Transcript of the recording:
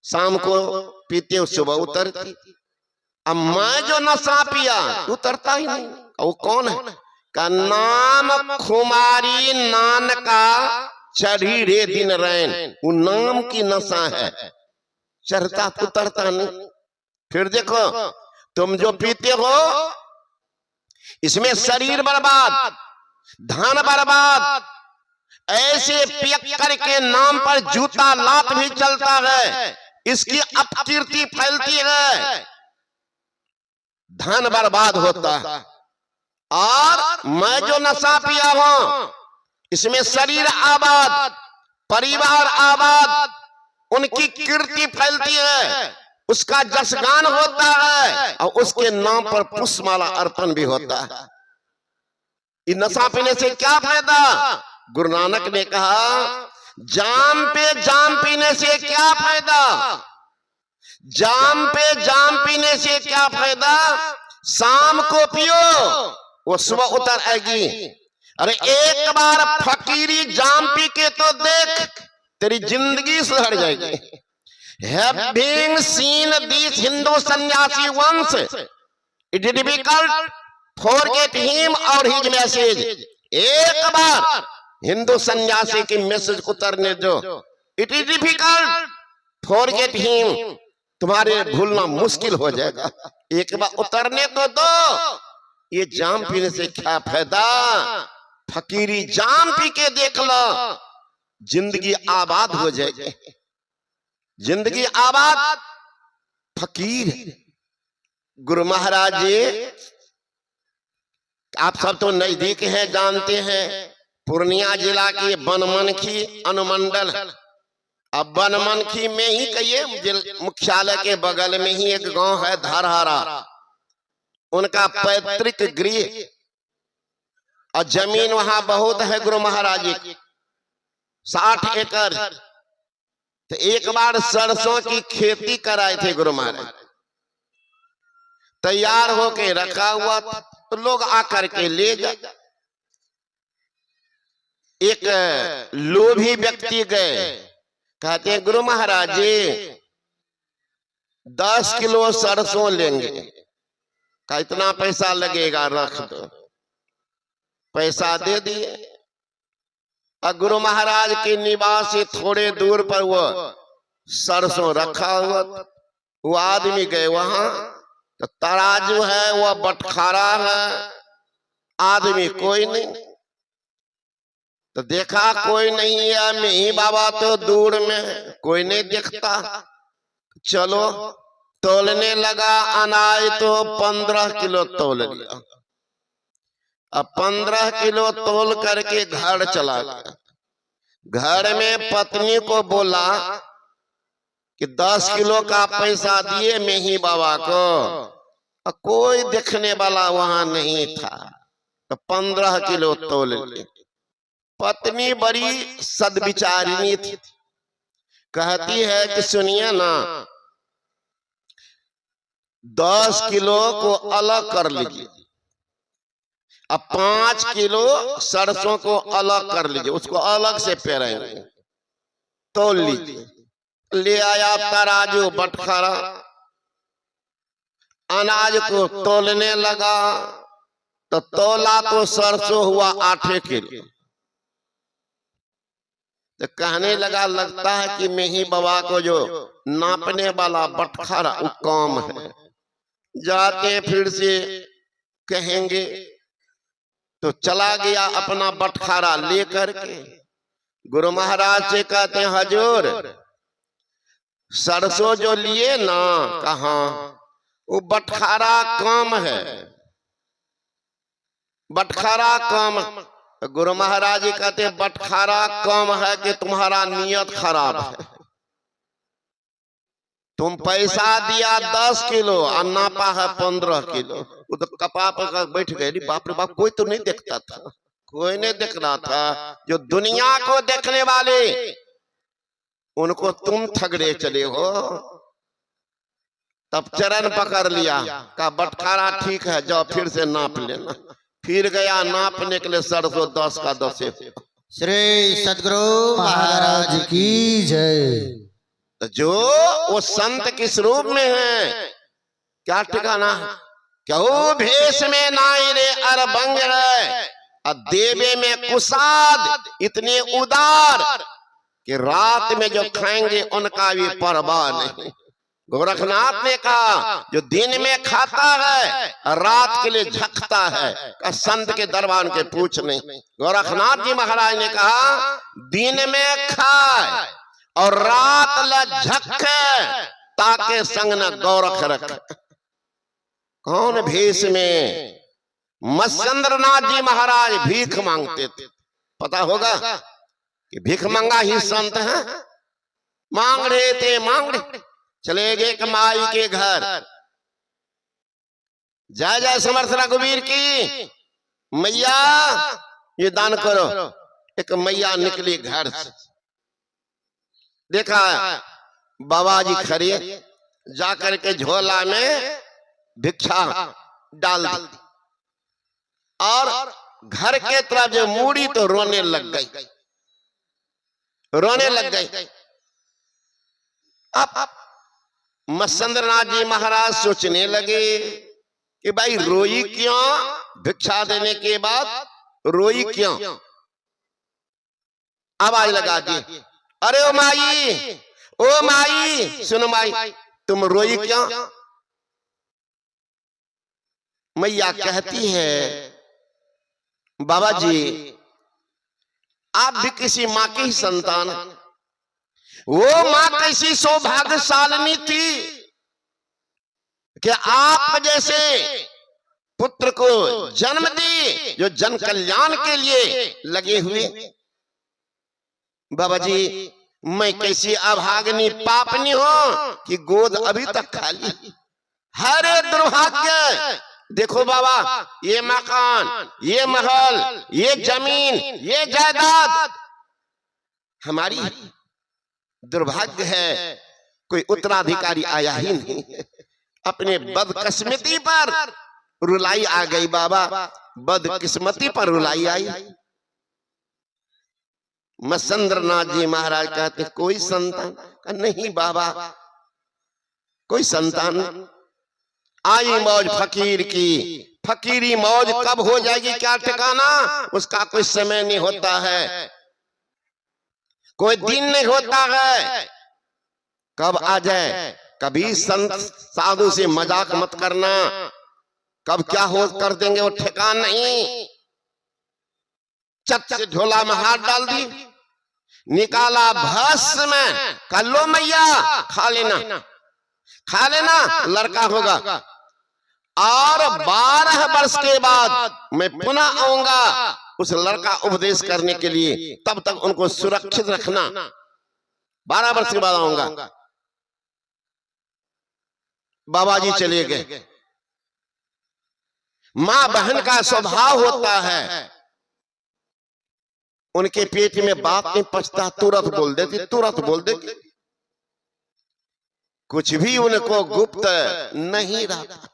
शाम को पीते हो सुबह उतरती। अब मैं जो नशा पिया उतरता ही नहीं। वो कौन है? का नाम खुमारी नान का चढ़ी रे दिन रैन। वो नाम की नशा है, चढ़ता उतरता नहीं। फिर देखो तुम जो पीते हो इसमें शरीर बर्बाद, धन बर्बाद, ऐसे पियक्कर के नाम पर जूता लात भी चलता है, इसकी अपकीर्ति फैलती है, धन बर्बाद होता है। और मैं जो नशा पिया हूं इसमें शरीर आबाद, परिवार आबाद, उनकी कीर्ति फैलती है, उसका जसगान होता है और उसके नाम पर पुष्पमाला अर्पण भी होता है। ये नशा पीने से क्या फायदा? गुरु नानक ने कहा जाम पे जाम पीने से क्या फायदा, जाम पे जाम पीने से क्या फायदा, शाम को पियो वो सुबह उतर आएगी। अरे एक बार फकीरी जाम पी के तो देख, तेरी जिंदगी सुधर जाएगी। Having seen this Hindu सन्यासी once, it is difficult forget him or his message। एक बार हिंदू सन्यासी की मैसेज उतरने दो, it is difficult forget him, तुम्हारे भूलना मुश्किल हो जाएगा। एक बार उतरने तो दो। ये जाम पीने से क्या फायदा? फकीरी जाम पी के देख लो, जिंदगी आबाद हो जाएगी, जिंदगी आबाद। फकीर गुरु महाराज जी आप सब तो नजदीक है, जानते हैं, पूर्णिया जिला की बनमनखी अनुमंडल। अब बनमनखी में ही कहिए, मुख्यालय के बगल में ही एक गांव है धरहरा, उनका पैतृक गृह और जमीन वहां बहुत है गुरु महाराज जी, 60 एकड़। तो एक बार सरसों की खेती कराए थे गुरु महाराज, तैयार होके रखा हुआ था, तो लोग आकर के ले गए। एक लोभी व्यक्ति गए, कहते हैं गुरु महाराज जी 10 किलो सरसों लेंगे। कहा इतना पैसा लगेगा, रख दो। पैसा दे दिए। और गुरु महाराज के निवास से थोड़े दूर पर वो सरसों रखा हुआ था। वो आदमी गए वहां, तो तराजू है वह बटखारा है, आदमी कोई नहीं। तो देखा कोई नहीं है, मेही बाबा तो दूर में है, कोई नहीं दिखता। चलो तोलने लगा, अनाज तो 15 किलो तोल लिया। अब 15 किलो तोल करके घर चला गया। घर में पत्नी को बोला कि 10 किलो का पैसा दिए मेही बाबा को। कोई देखने वाला वहां नहीं था, तो 15 किलो तोल लिए। पत्नी बड़ी सद्विचारिणी थी, कहती है कि सुनिए ना, 10 किलो को अलग कर लीजिए, अब 5 किलो सरसों को अलग कर लीजिए, उसको अलग से पेरेंगे, तोल लीजिए। ले आया तराजू बटखारा, अनाज को तोलने लगा, तो तोला तो सरसों हुआ 8 किलो। तो कहने लगा लगता है कि मेही बाबा को जो नापने वाला बटखारा वो कम है, जाके फिर से कहेंगे। तो चला गया अपना बटखारा लेकर के। गुरु महाराज से कहते हैं हजूर सरसों जो लिए ना, कहाँ वो बटखारा कम है, बटखारा कम। गुरु महाराज जी कहते हैं बटखारा कम है कि तुम्हारा नियत खराब है। तुम पैसा दिया 10 किलो और नापा है 15 किलो। वो तो कपा पर बैठ गए, बाप रे बाप, कोई तो नहीं देखता था, कोई नहीं देख रहा था। जो दुनिया को देखने वाले उनको तुम ठगड़े चले हो। तब चरण पकड़ लिया, का बटखारा ठीक है, जाओ फिर से नाप लेना। फिर गया नापने के लिए, सरसों 10 का 10। श्री सद्गुरु महाराज की जय। तो जो वो संत किस रूप में है, क्या ठिकाना है? क्या वो भेष में नाई रे अरबंग है, और देवे में कुसाद इतने उदार कि रात में जो खाएंगे उनका भी परवाह नहीं। गोरखनाथ ने कहा जो दिन में खाता है रात के लिए झकता है, संत के दरबार के पूछ नहीं। गोरखनाथ जी महाराज ने कहा दिन में खाए और रात ल झके, ताके संग न गोरख रख। कौन भेष में? मत्स्येंद्रनाथ जी महाराज भीख मांगते थे। पता होगा कि भीख मंगा ही संत है। मांग रहे थे, मांग रहे, चले गए कमाई के घर। जय जय समर्थ रघुवीर की। मैया ये दान करो। एक मैया निकली घर से, देखा बाबा जी खड़े, जाकर के झोला में भिक्षा डाल दी और घर के तरफ जो मुड़ी तो रोने लग गई, रोने लग गई। अब मत्स्येंद्रनाथ जी महाराज सोचने लगे कि भाई रोई क्यों, भिक्षा देने के बाद रोई क्यों? आवाज लगा दी, अरे ओ माई, ओ माई, सुनो माई, तुम रोई क्यों? मैया कहती है बाबा जी आप भी किसी माँ की ही संतान। वो माँ कैसी सौभाग्यशालिनी थी कि आप जैसे पुत्र को जन्म दी जो जन कल्याण के लिए लगे हुए। बाबा जी मैं कैसी अभागनी पापनी हूं कि गोद अभी तक खाली। हरे दुर्भाग्य, देखो बाबा ये मकान, ये महल, ये जमीन, ये जायदाद हमारी, दुर्भाग्य है कोई उत्तराधिकारी आया ही नहीं। अपने बदकिस्मती पर रुलाई आ गई बाबा, बदकिस्मती पर रुलाई आई। मत्स्येंद्रनाथ जी महाराज कहते कोई संतान? नहीं बाबा कोई संतान। आई मौज फकीर की, फकीरी मौज कब हो जाएगी क्या ठिकाना, उसका कोई समय नहीं होता है, कोई दिन नहीं होता है, कब आ जाए। कभी संत साधु से मजाक मत करना, कब क्या हो कर देंगे वो ठिकान नहीं। चट से झोला में हाथ डाल दी, निकाला भस्म में, कर लो मैया खा लेना, खा लेना लड़का होगा। और 12 वर्ष के बाद मैं पुनः आऊंगा उस लड़का उपदेश करने के लिए, तब तक उनको सुरक्षित रखना। 12 वर्ष के बाद आऊंगा। बाबा जी चले गए। मां बहन का स्वभाव होता है, उनके पेट में बात नहीं पचता, तुरंत बोल देती, तुरंत बोल देती, कुछ भी उनको गुप्त नहीं रहा।